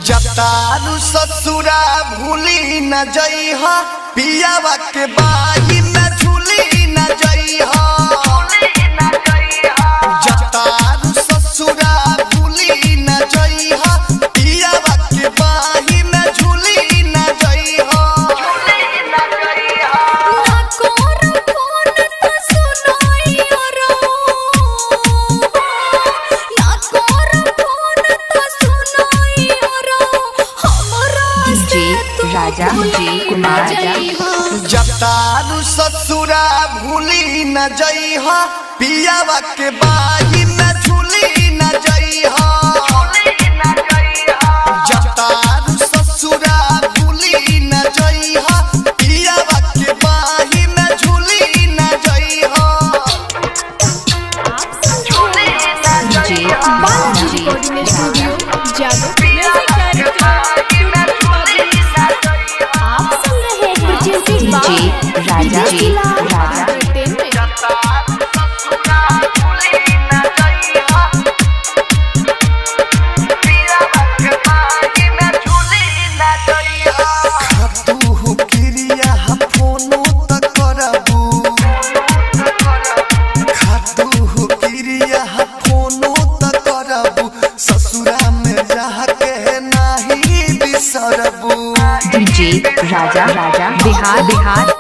जतारू ससुरा भूली न जइहा पियावा के बाही में झूली न जइहा। जतारू ससुरा भूली न जइहा पियावा के बाही में झूली न जइहा। राजा जी कुमार जतारू ससुरा भूली न जइहा पियावा के बाही में झूली न जइहा। जतारू ससुरा भूली न जइहा पियावा के बाही में झूली न जइहा। राजा जी राजा राजा बिहार बिहार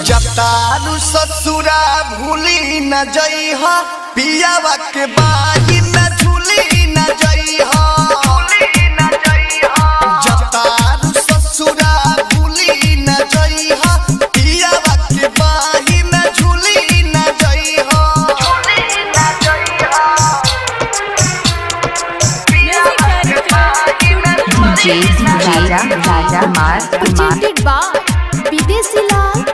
जतारू ससुरा भूली न जइहा पियावा के बाही में झूली न जइहा। जतारू ससुरा भूली न जइहा पियावा के बाही में झूली न जइहा। राजा राजा कुमार विदेशी लाल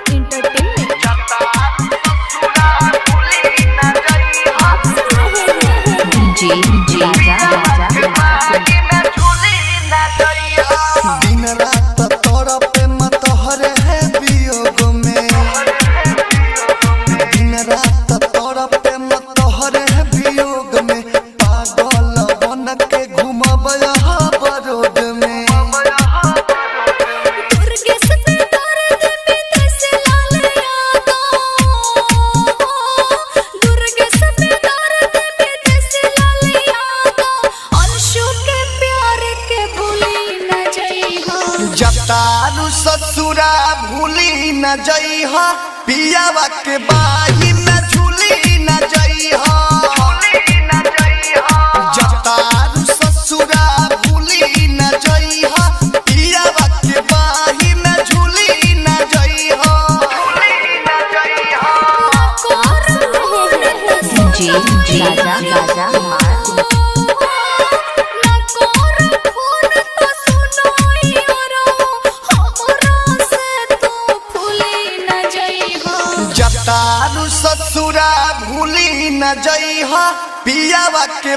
दिन रात तोरा पे मत हरे है वियोग में। दिन रात तोरा पे मत हरे है वियोग में। पागल बन के घूमब यहाँ बरोड में। जतारू ससुरा भूली न जइहा पियावा के बाही में झूली न जइहा। जतारू ससुरा भूली न जइहा पियावा के बाही में झूली न जइहा। राजा राजा जतारू ससुरा भूली न जइहा पियावा के